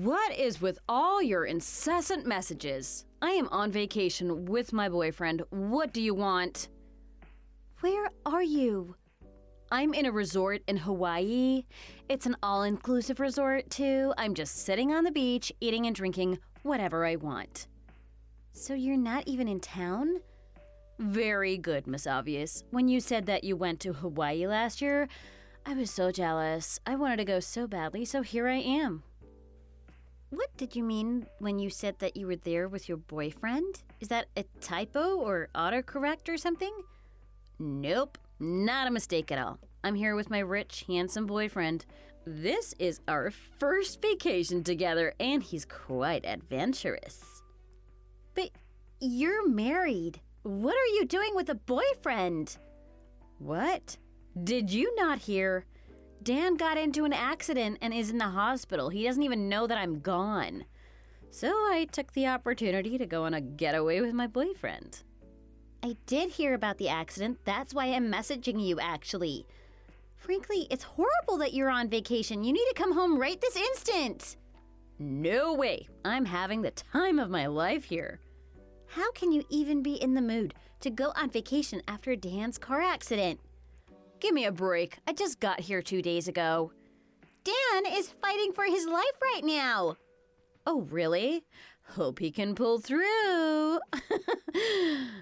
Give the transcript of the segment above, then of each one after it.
What is with all your incessant messages? I am on vacation with my boyfriend. What do you want? Where are you? I'm in a resort in Hawaii. It's an all-inclusive resort, too. I'm just sitting on the beach, eating and drinking whatever I want. So you're not even in town? Very good, Miss Obvious. When you said that you went to Hawaii last year, I was so jealous. I wanted to go so badly, so here I am. What did you mean when you said that you were there with your boyfriend? Is that a typo or autocorrect or something? Nope, not a mistake at all. I'm here with my rich, handsome boyfriend. This is our first vacation together, and he's quite adventurous. But you're married. What are you doing with a boyfriend? What? Did you not hear? Dan got into an accident and is in the hospital. He doesn't even know that I'm gone. So I took the opportunity to go on a getaway with my boyfriend. I did hear about the accident. That's why I'm messaging you, actually. Frankly, it's horrible that you're on vacation. You need to come home right this instant. No way. I'm having the time of my life here. How can you even be in the mood to go on vacation after Dan's car accident? Give me a break. I just got here 2 days ago. Dan is fighting for his life right now. Oh, really? Hope he can pull through.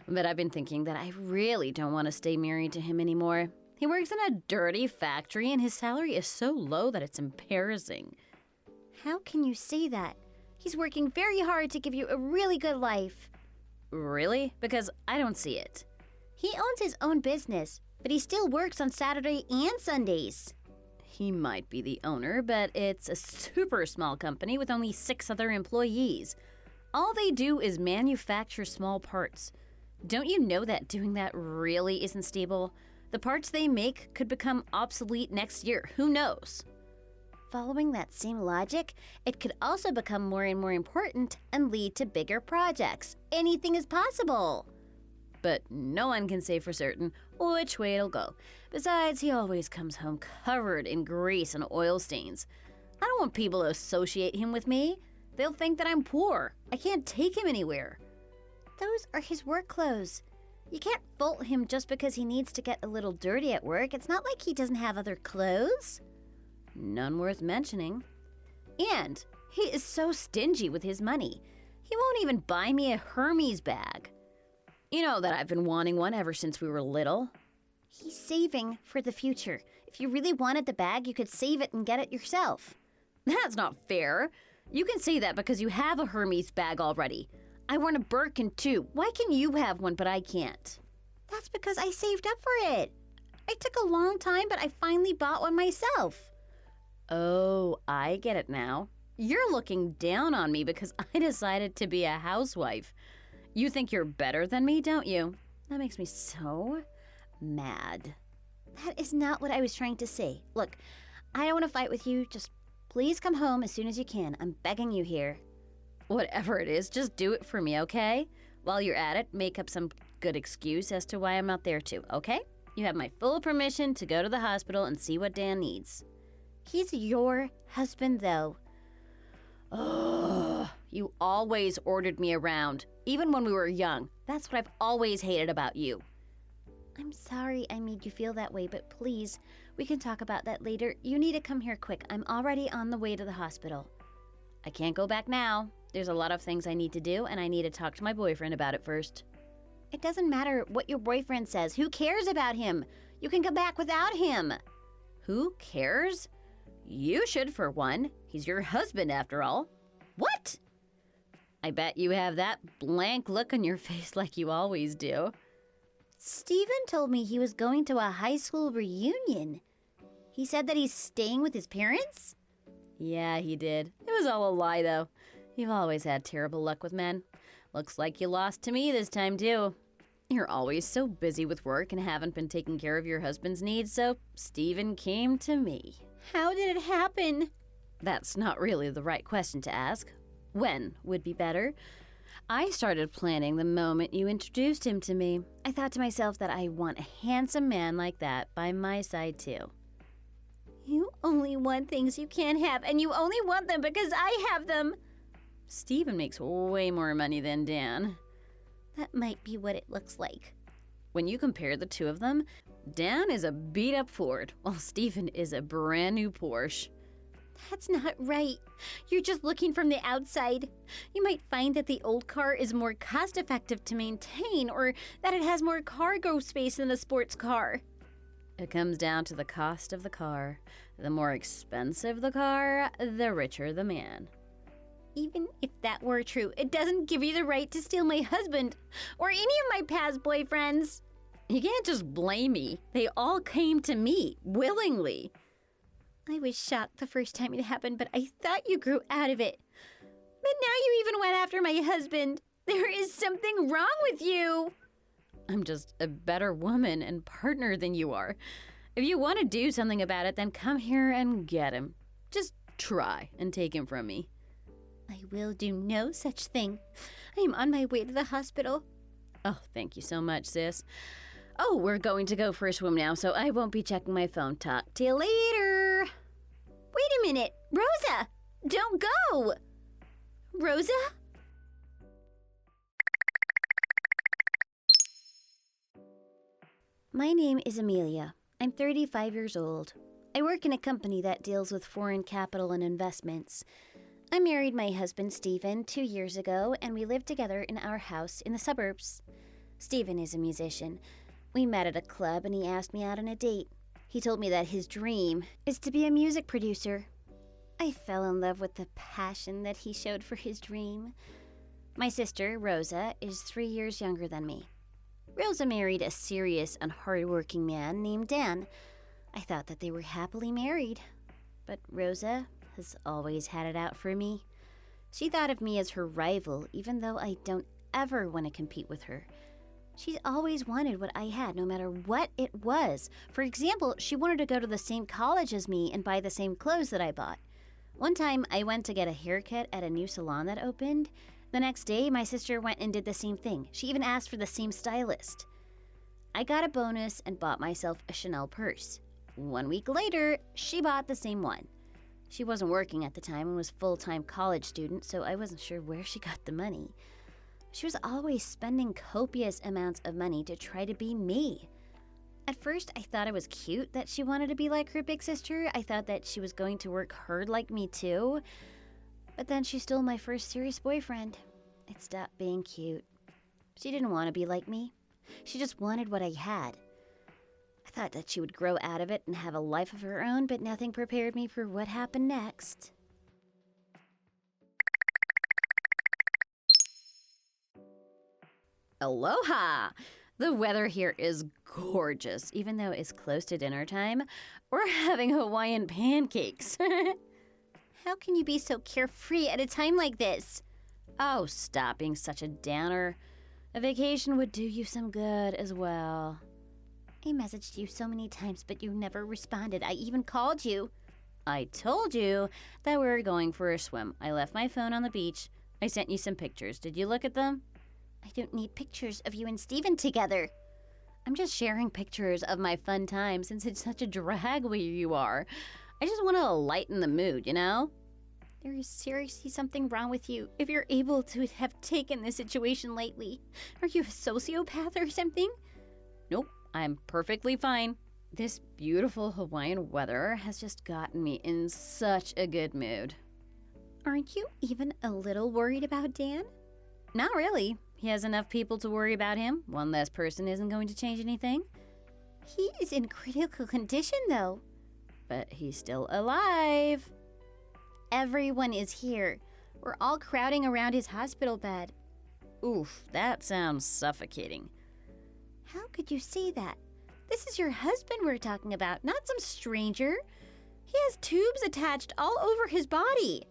But I've been thinking that I really don't want to stay married to him anymore. He works in a dirty factory and his salary is so low that it's embarrassing. How can you say that? He's working very hard to give you a really good life. Really? Because I don't see it. He owns his own business, but he still works on Saturday and Sundays. He might be the owner, but it's a super small company with only 6 other employees. All they do is manufacture small parts. Don't you know that doing that really isn't stable? The parts they make could become obsolete next year. Who knows? Following that same logic, it could also become more and more important and lead to bigger projects. Anything is possible. But no one can say for certain which way it'll go. Besides, he always comes home covered in grease and oil stains. I don't want people to associate him with me. They'll think that I'm poor. I can't take him anywhere. Those are his work clothes. You can't fault him just because he needs to get a little dirty at work. It's not like he doesn't have other clothes. None worth mentioning. And he is so stingy with his money. He won't even buy me a Hermes bag. You know that I've been wanting one ever since we were little. He's saving for the future. If you really wanted the bag, you could save it and get it yourself. That's not fair. You can say that because you have a Hermes bag already. I want a Birkin too. Why can you have one but I can't? That's because I saved up for it. It took a long time, but I finally bought one myself. Oh, I get it now. You're looking down on me because I decided to be a housewife. You think you're better than me, don't you? That makes me so mad. That is not what I was trying to say. Look, I don't want to fight with you. Just please come home as soon as you can. I'm begging you here. Whatever it is, just do it for me, okay? While you're at it, make up some good excuse as to why I'm not there too, okay? You have my full permission to go to the hospital and see what Dan needs. He's your husband, though. Ugh, you always ordered me around, even when we were young. That's what I've always hated about you. I'm sorry I made you feel that way, but please, we can talk about that later. You need to come here quick. I'm already on the way to the hospital. I can't go back now. There's a lot of things I need to do, and I need to talk to my boyfriend about it first. It doesn't matter what your boyfriend says. Who cares about him? You can come back without him. Who cares? You should, for one. He's your husband, after all. What? I bet you have that blank look on your face like you always do. Steven told me he was going to a high school reunion. He said that he's staying with his parents? Yeah, he did. It was all a lie, though. You've always had terrible luck with men. Looks like you lost to me this time, too. You're always so busy with work and haven't been taking care of your husband's needs, so Steven came to me. How did it happen? That's not really the right question to ask. When would be better? I started planning the moment you introduced him to me. I thought to myself that I want a handsome man like that by my side, too. You only want things you can't have, and you only want them because I have them. Steven makes way more money than Dan. That might be what it looks like. When you compare the two of them, Dan is a beat-up Ford, while Steven is a brand new Porsche. That's not right. You're just looking from the outside. You might find that the old car is more cost-effective to maintain, or that it has more cargo space than a sports car. It comes down to the cost of the car. The more expensive the car, the richer the man. Even if that were true, it doesn't give you the right to steal my husband or any of my past boyfriends. You can't just blame me. They all came to me, willingly. I was shocked the first time it happened, but I thought you grew out of it. But now you even went after my husband. There is something wrong with you. I'm just a better woman and partner than you are. If you want to do something about it, then come here and get him. Just try and take him from me. I will do no such thing. I am on my way to the hospital. Oh, thank you so much, sis. Oh, we're going to go for a swim now, so I won't be checking my phone. Talk to you later. Wait a minute. Rosa! Don't go! Rosa? My name is Amelia. I'm 35 years old. I work in a company that deals with foreign capital and investments. I married my husband, Steven, 2 years ago, and we live together in our house in the suburbs. Steven is a musician. We met at a club, and he asked me out on a date. He told me that his dream is to be a music producer. I fell in love with the passion that he showed for his dream. My sister, Rosa, is 3 years younger than me. Rosa married a serious and hard-working man named Dan. I thought that they were happily married. But Rosa has always had it out for me. She thought of me as her rival, even though I don't ever want to compete with her. She's always wanted what I had, no matter what it was. For example, she wanted to go to the same college as me and buy the same clothes that I bought. One time, I went to get a haircut at a new salon that opened. The next day, my sister went and did the same thing. She even asked for the same stylist. I got a bonus and bought myself a Chanel purse. 1 week later, she bought the same one. She wasn't working at the time and was a full-time college student, so I wasn't sure where she got the money. She was always spending copious amounts of money to try to be me. At first, I thought it was cute that she wanted to be like her big sister. I thought that she was going to work hard like me too. But then she stole my first serious boyfriend. It stopped being cute. She didn't want to be like me. She just wanted what I had. I thought that she would grow out of it and have a life of her own, but nothing prepared me for what happened next. Aloha! The weather here is gorgeous, even though it's close to dinner time. We're having Hawaiian pancakes. How can you be so carefree at a time like this? Oh, stop being such a downer. A vacation would do you some good as well. I messaged you so many times, but you never responded. I even called you. I told you that we were going for a swim. I left my phone on the beach. I sent you some pictures. Did you look at them? I don't need pictures of you and Steven together. I'm just sharing pictures of my fun time since it's such a drag where you are. I just want to lighten the mood, you know? There is seriously something wrong with you if you're able to have taken this situation lightly. Are you a sociopath or something? Nope, I'm perfectly fine. This beautiful Hawaiian weather has just gotten me in such a good mood. Aren't you even a little worried about Dan? Not really. He has enough people to worry about him. One less person isn't going to change anything. He is in critical condition, though. But he's still alive. Everyone is here. We're all crowding around his hospital bed. Oof, that sounds suffocating. How could you say that? This is your husband we're talking about, not some stranger. He has tubes attached all over his body.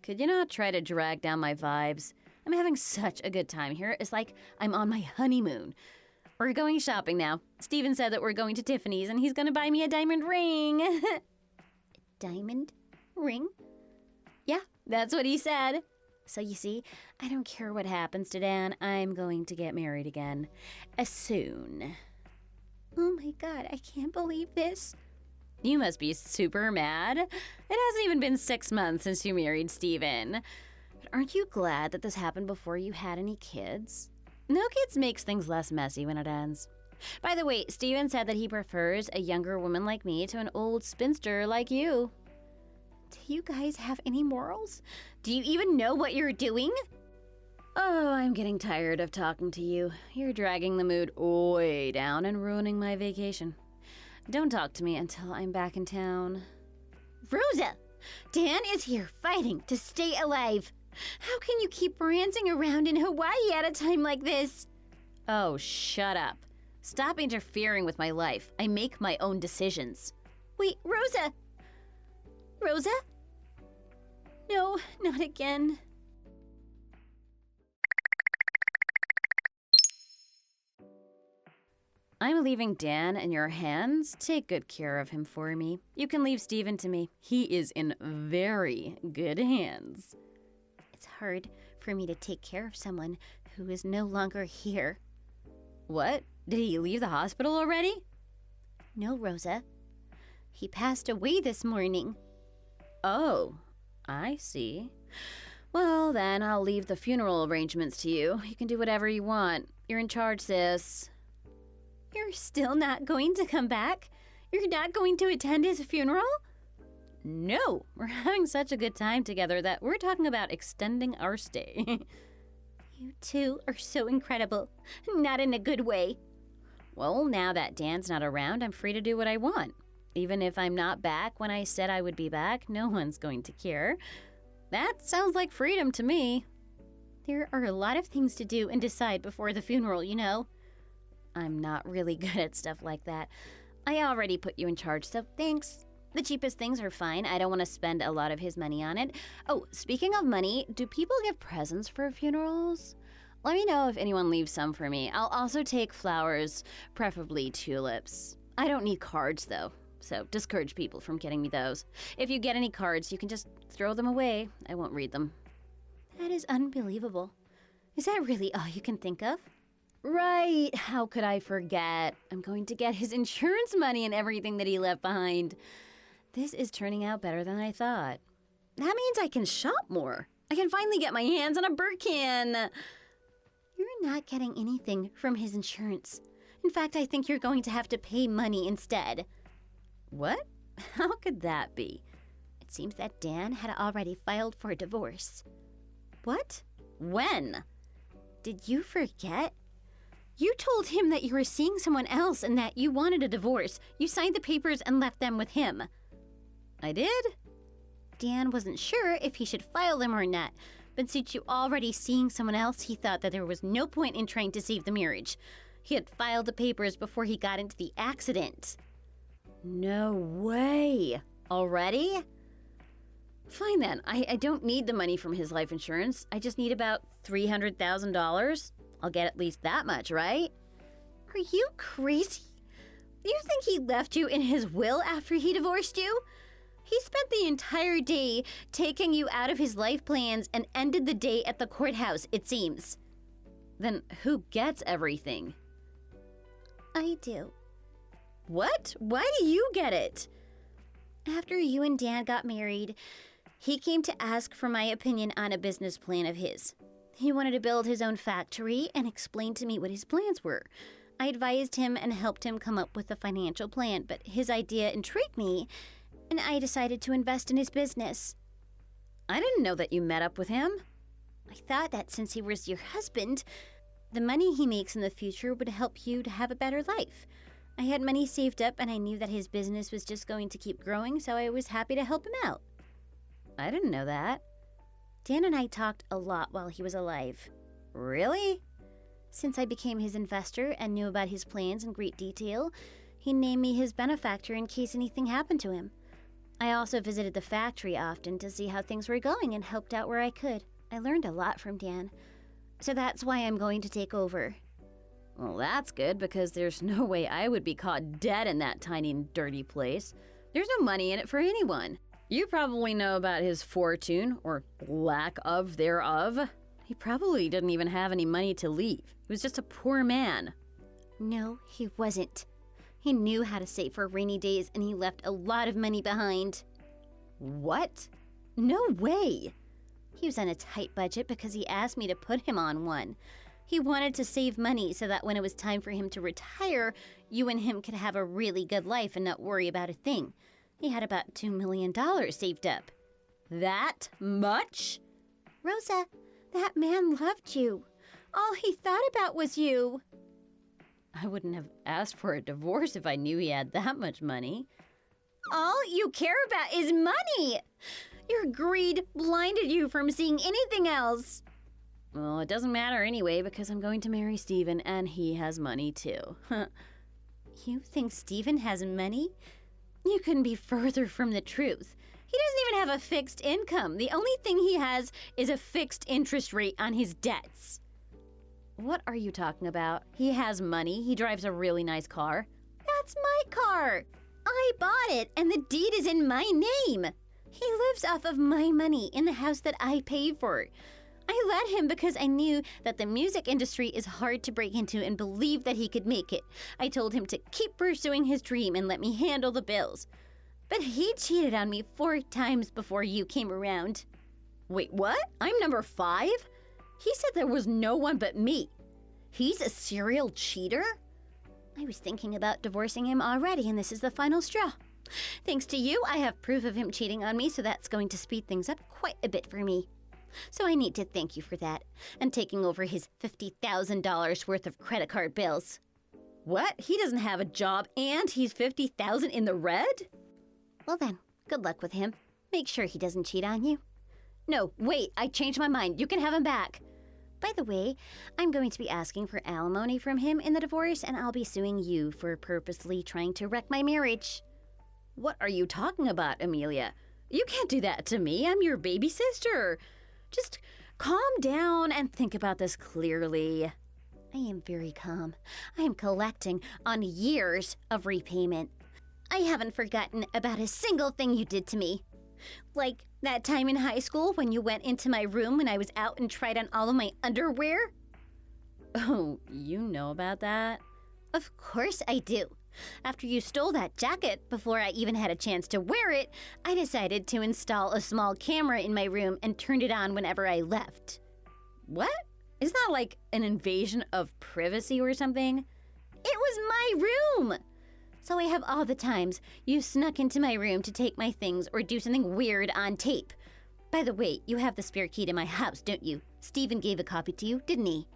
Could you not try to drag down my vibes? I'm having such a good time here. It's like I'm on my honeymoon. We're going shopping now. Steven said that we're going to Tiffany's and he's going to buy me a diamond ring. A diamond ring? Yeah, that's what he said. So you see, I don't care what happens to Dan. I'm going to get married again. Soon. Oh my God, I can't believe this. You must be super mad. It hasn't even been 6 months since you married Steven. But aren't you glad that this happened before you had any kids? No kids makes things less messy when it ends. By the way, Steven said that he prefers a younger woman like me to an old spinster like you. Do you guys have any morals? Do you even know what you're doing? Oh, I'm getting tired of talking to you. You're dragging the mood way down and ruining my vacation. Don't talk to me until I'm back in town. Rosa! Dan is here fighting to stay alive. How can you keep ranting around in Hawaii at a time like this? Oh, shut up. Stop interfering with my life. I make my own decisions. Wait, Rosa! Rosa? No, not again. I'm leaving Dan in your hands. Take good care of him for me. You can leave Steven to me. He is in very good hands. It's hard for me to take care of someone who is no longer here. What? Did he leave the hospital already? No, Rosa. He passed away this morning. Oh, I see. Well, then I'll leave the funeral arrangements to you. You can do whatever you want. You're in charge, sis. You're still not going to come back? You're not going to attend his funeral? No, we're having such a good time together that we're talking about extending our stay. You two are so incredible. Not in a good way. Well, now that Dan's not around, I'm free to do what I want. Even if I'm not back when I said I would be back, no one's going to care. That sounds like freedom to me. There are a lot of things to do and decide before the funeral, you know. I'm not really good at stuff like that. I already put you in charge, so thanks. The cheapest things are fine. I don't want to spend a lot of his money on it. Oh, speaking of money, do people give presents for funerals? Let me know if anyone leaves some for me. I'll also take flowers, preferably tulips. I don't need cards, though, so discourage people from getting me those. If you get any cards, you can just throw them away. I won't read them. That is unbelievable. Is that really all you can think of? Right. How could I forget? I'm going to get his insurance money and everything that he left behind. This is turning out better than I thought. That means I can shop more. I can finally get my hands on a Birkin. You're not getting anything from his insurance. In fact, I think you're going to have to pay money instead. What? How could that be? It seems that Dan had already filed for a divorce. What? When? Did you forget? You told him that you were seeing someone else and that you wanted a divorce. You signed the papers and left them with him. I did? Dan wasn't sure if he should file them or not, but since you already seeing someone else, he thought that there was no point in trying to save the marriage. He had filed the papers before he got into the accident. No way. Already? Fine then. I don't need the money from his life insurance. I just need about $300,000. I'll get at least that much, right? Are you crazy? You think he left you in his will after he divorced you? He spent the entire day taking you out of his life plans and ended the day at the courthouse, it seems. Then who gets everything? I do. What? Why do you get it? After you and Dan got married, he came to ask for my opinion on a business plan of his. He wanted to build his own factory and explained to me what his plans were. I advised him and helped him come up with a financial plan, but his idea intrigued me, and I decided to invest in his business. I didn't know that you met up with him. I thought that since he was your husband, the money he makes in the future would help you to have a better life. I had money saved up and I knew that his business was just going to keep growing, so I was happy to help him out. I didn't know that. Dan and I talked a lot while he was alive. Really? Since I became his investor and knew about his plans in great detail, he named me his benefactor in case anything happened to him. I also visited the factory often to see how things were going and helped out where I could. I learned a lot from Dan. So that's why I'm going to take over. Well, that's good because there's no way I would be caught dead in that tiny and dirty place. There's no money in it for anyone. You probably know about his fortune, or lack of thereof. He probably didn't even have any money to leave. He was just a poor man. No, he wasn't. He knew how to save for rainy days and he left a lot of money behind. What? No way! He was on a tight budget because he asked me to put him on one. He wanted to save money so that when it was time for him to retire, you and him could have a really good life and not worry about a thing. He had about $2 million saved up. That much? Rosa, that man loved you. All he thought about was you. I wouldn't have asked for a divorce if I knew he had that much money. All you care about is money. Your greed blinded you from seeing anything else. Well, it doesn't matter anyway because I'm going to marry Steven and he has money too. You think Steven has money? You couldn't be further from the truth. He doesn't even have a fixed income. The only thing he has is a fixed interest rate on his debts. What are you talking about? He has money. He drives a really nice car. That's my car. I bought it and the deed is in my name. He lives off of my money in the house that I paid for. I let him because I knew that the music industry is hard to break into and believed that he could make it. I told him to keep pursuing his dream and let me handle the bills. But he cheated on me 4 times before you came around. Wait, what? I'm number 5? He said there was no one but me. He's a serial cheater? I was thinking about divorcing him already, and this is the final straw. Thanks to you, I have proof of him cheating on me, so that's going to speed things up quite a bit for me. So I need to thank you for that, and taking over his $50,000 worth of credit card bills. What? He doesn't have a job, and he's $50,000 in the red? Well then, good luck with him. Make sure he doesn't cheat on you. No, wait, I changed my mind. You can have him back. By the way, I'm going to be asking for alimony from him in the divorce, and I'll be suing you for purposely trying to wreck my marriage. What are you talking about, Amelia? You can't do that to me. I'm your baby sister. Just calm down and think about this clearly. I am very calm. I am collecting on years of repayment. I haven't forgotten about a single thing you did to me. Like that time in high school when you went into my room when I was out and tried on all of my underwear? Oh, you know about that? Of course I do. After you stole that jacket, before I even had a chance to wear it, I decided to install a small camera in my room and turned it on whenever I left. What? Isn't that like an invasion of privacy or something? It was my room! So I have all the times you snuck into my room to take my things or do something weird on tape. By the way, you have the spare key to my house, don't you? Steven gave a copy to you, didn't he?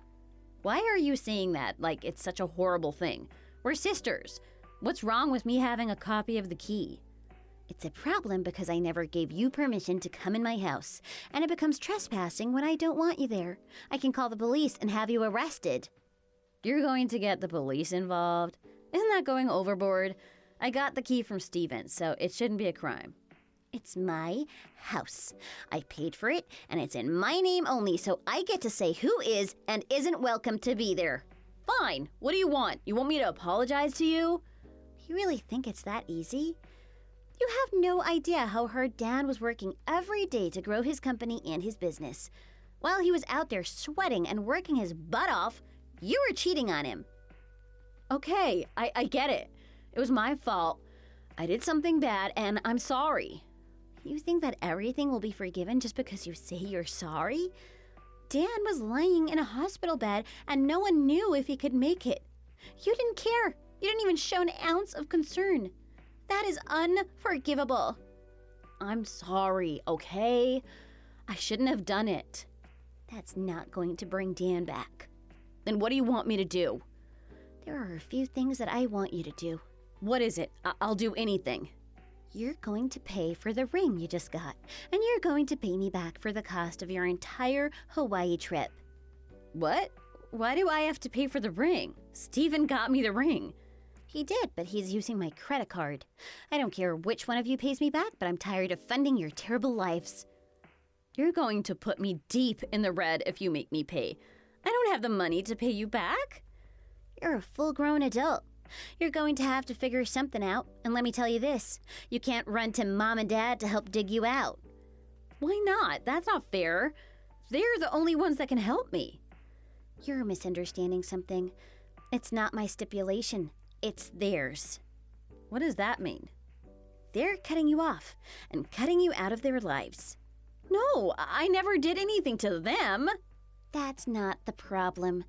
Why are you saying that like it's such a horrible thing? We're sisters. What's wrong with me having a copy of the key? It's a problem because I never gave you permission to come in my house, and it becomes trespassing when I don't want you there. I can call the police and have you arrested. You're going to get the police involved? Isn't that going overboard? I got the key from Steven, so it shouldn't be a crime. It's my house. I paid for it, and it's in my name only, so I get to say who is and isn't welcome to be there. Fine. What do you want? You want me to apologize to you? You really think it's that easy? You have no idea how hard Dan was working every day to grow his company and his business. While he was out there sweating and working his butt off, you were cheating on him. Okay, I get it. It was my fault. I did something bad, and I'm sorry. You think that everything will be forgiven just because you say you're sorry? Dan was lying in a hospital bed, and no one knew if he could make it. You didn't care. You didn't even show an ounce of concern. That is unforgivable. I'm sorry, okay? I shouldn't have done it. That's not going to bring Dan back. Then what do you want me to do? There are a few things that I want you to do. What is it? I'll do anything. You're going to pay for the ring you just got, and you're going to pay me back for the cost of your entire Hawaii trip. What? Why do I have to pay for the ring? Steven got me the ring. He did, but he's using my credit card. I don't care which one of you pays me back, but I'm tired of funding your terrible lives. You're going to put me deep in the red if you make me pay. I don't have the money to pay you back. You're a full-grown adult. You're going to have to figure something out, and let me tell you this, you can't run to Mom and Dad to help dig you out. Why not? That's not fair. They're the only ones that can help me. You're misunderstanding something. It's not my stipulation. It's theirs. What does that mean? They're cutting you off and cutting you out of their lives. No, I never did anything to them. That's not the problem.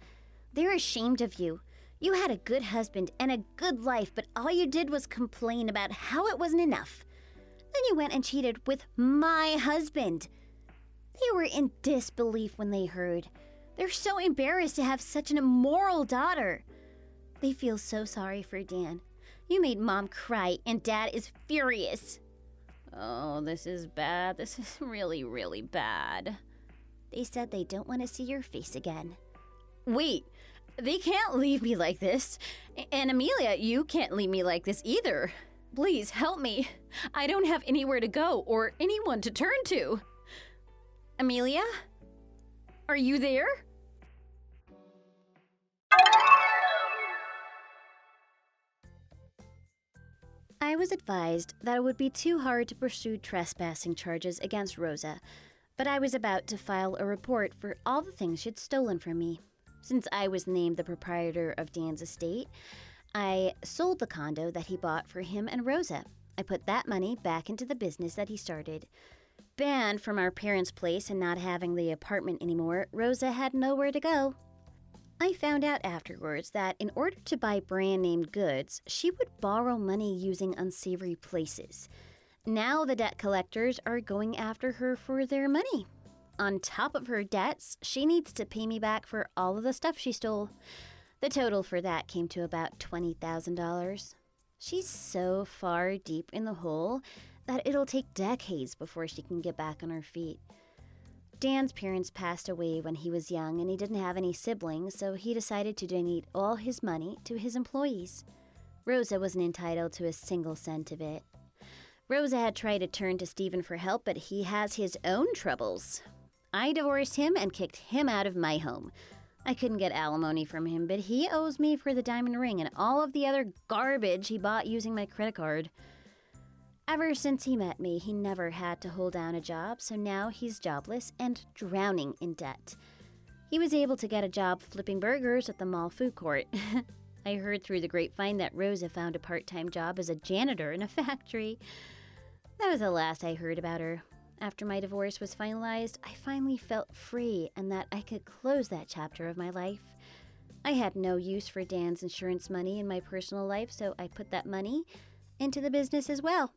They're ashamed of you. You had a good husband and a good life, but all you did was complain about how it wasn't enough. Then you went and cheated with my husband. They were in disbelief when they heard. They're so embarrassed to have such an immoral daughter. They feel so sorry for Dan. You made Mom cry, and Dad is furious. Oh, this is bad. This is really, really bad. They said they don't want to see your face again. Wait, they can't leave me like this. And Amelia, you can't leave me like this either. Please help me. I don't have anywhere to go or anyone to turn to. Amelia? Are you there? I was advised that it would be too hard to pursue trespassing charges against Rosa, but I was about to file a report for all the things she'd stolen from me. Since I was named the proprietor of Dan's estate, I sold the condo that he bought for him and Rosa. I put that money back into the business that he started. Banned from our parents' place and not having the apartment anymore, Rosa had nowhere to go. I found out afterwards that in order to buy brand-name goods, she would borrow money using unsavory places. Now the debt collectors are going after her for their money. On top of her debts, she needs to pay me back for all of the stuff she stole. The total for that came to about $20,000. She's so far deep in the hole that it'll take decades before she can get back on her feet. Dan's parents passed away when he was young and he didn't have any siblings, so he decided to donate all his money to his employees. Rosa wasn't entitled to a single cent of it. Rosa had tried to turn to Stephen for help, but he has his own troubles. I divorced him and kicked him out of my home. I couldn't get alimony from him, but he owes me for the diamond ring and all of the other garbage he bought using my credit card. Ever since he met me, he never had to hold down a job, so now he's jobless and drowning in debt. He was able to get a job flipping burgers at the mall food court. I heard through the grapevine that Rosa found a part-time job as a janitor in a factory. That was the last I heard about her. After my divorce was finalized, I finally felt free and that I could close that chapter of my life. I had no use for Dan's insurance money in my personal life, so I put that money into the business as well.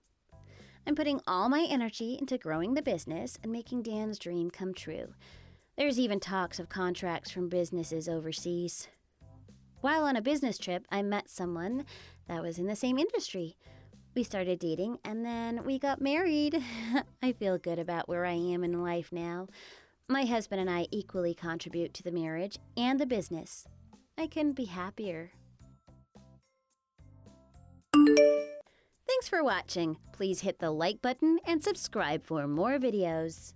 I'm putting all my energy into growing the business and making Dan's dream come true. There's even talks of contracts from businesses overseas. While on a business trip, I met someone that was in the same industry. We started dating, and then we got married. I feel good about where I am in life now. My husband and I equally contribute to the marriage and the business. I couldn't be happier. Thanks for watching. Please hit the like button and subscribe for more videos.